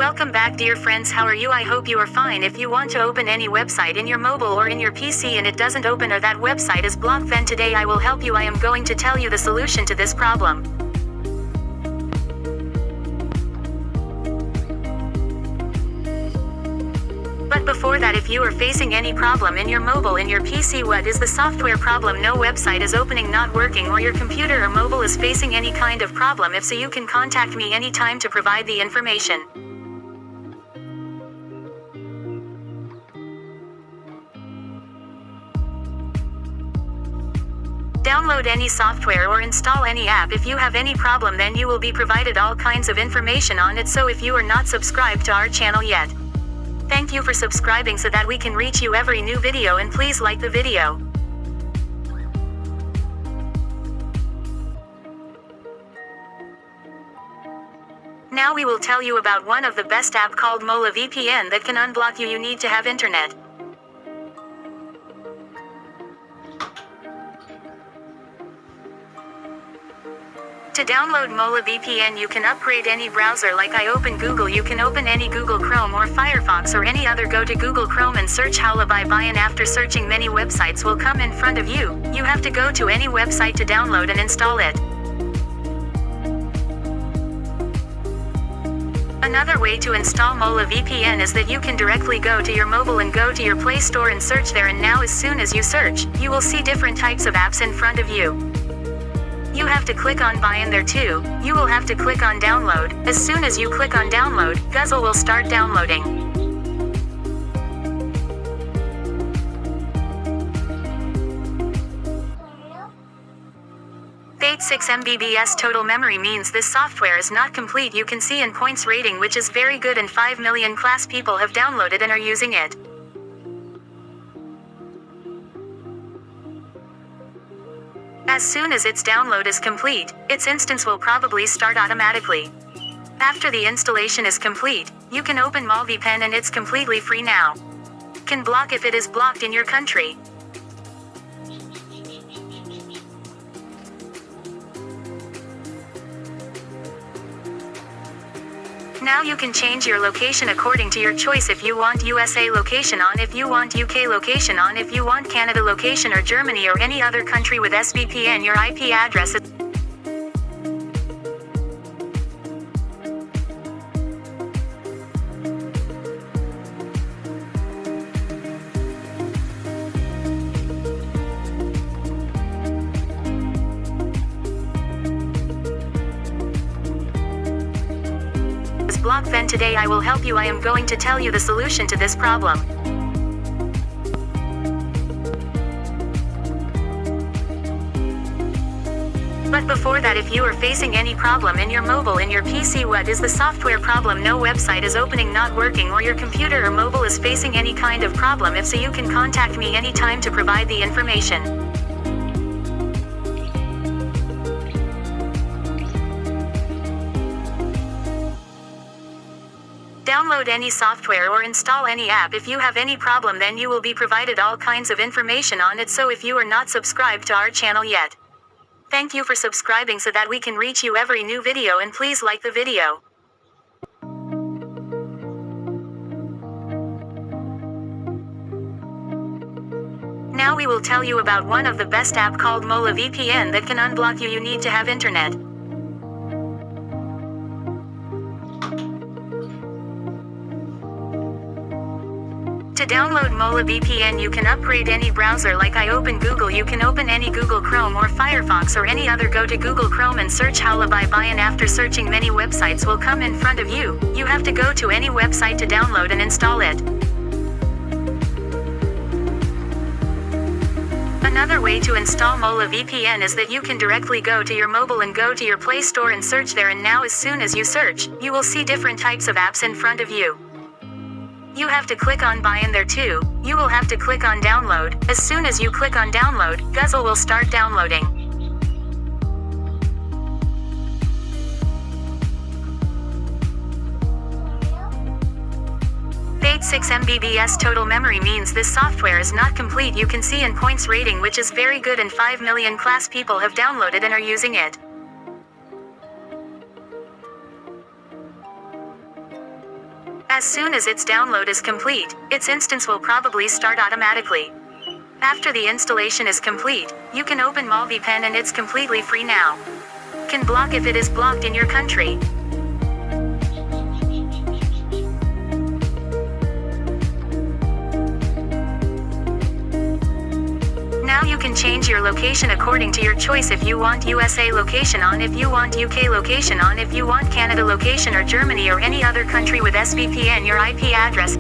Welcome back, dear friends. How are you? I hope you are fine. If you want to open any website in your mobile or in your PC and it doesn't open or that website is blocked, then today I will help you. I am going to tell you the solution to this problem. But before that, if you are facing any problem in your mobile, in your PC, what is the software problem? No website is opening, not working, or your computer or mobile is facing any kind of problem, if so, you can contact me anytime to provide the information. Download any software or install any app. If you have any problem, then you will be provided all kinds of information on it. So if you are not subscribed to our channel yet, thank you for subscribing so that we can reach you every new video, and please like the video. Now we will tell you about one of the best app called Hola VPN that can unblock you. You need to have internet. To download Hola VPN, you can upgrade any browser. Like I open Google, you can open any Google Chrome or Firefox or any other. Go to Google Chrome and search Hola VPN, and after searching, many websites will come in front of you. You have to go to any website to download and install it. Another way to install Hola VPN is that you can directly go to your mobile and go to your Play Store and search there, and now as soon as you search, you will see different types of apps in front of you. You have to click on buy in there too. You will have to click on download. As soon as you click on download, Guzzle will start downloading. 86 MB total memory means this software is not complete. You can see in points rating, which is very good, and 5 million class people have downloaded and are using it. As soon as its download is complete, its instance will probably start automatically. After the installation is complete, you can open Hola VPN and it's completely free now. Can block if it is blocked in your country. Now you can change your location according to your choice. If you want USA location on, if you want UK location on, if you want Canada location or Germany or any other country with SVPN, your IP address is blocked. Then today I will help you. I am going to tell you the solution to this problem. But before that, if you are facing any problem in your mobile, in your PC, what is the software problem? No website is opening, not working, or your computer or mobile is facing any kind of problem, if so, you can contact me anytime to provide the information. Download any software or install any app. If you have any problem, then you will be provided all kinds of information on it. So if you are not subscribed to our channel yet, thank you for subscribing so that we can reach you every new video, and please like the video. Now we will tell you about one of the best app called Hola VPN that can unblock you. You need to have internet. To download Hola VPN, you can upgrade any browser. Like I open Google, you can open any Google Chrome or Firefox or any other. Go to Google Chrome and search Hola VPN, and after searching, many websites will come in front of you. You have to go to any website to download and install it. Another way to install Hola VPN is that you can directly go to your mobile and go to your Play Store and search there, and now as soon as you search, you will see different types of apps in front of you. You have to click on buy in there too. You will have to click on download. As soon as you click on download, Guzzle will start downloading. 86 MB total memory means this software is not complete. You can see in points rating, which is very good, and 5 million class people have downloaded and are using it. As soon as its download is complete, its instance will probably start automatically. After the installation is complete, you can open Hola VPN and it's completely free now. Can block if it is blocked in your country. Now you can change your location according to your choice. If you want USA location on, if you want UK location on, if you want Canada location or Germany or any other country with SVPN, your IP address.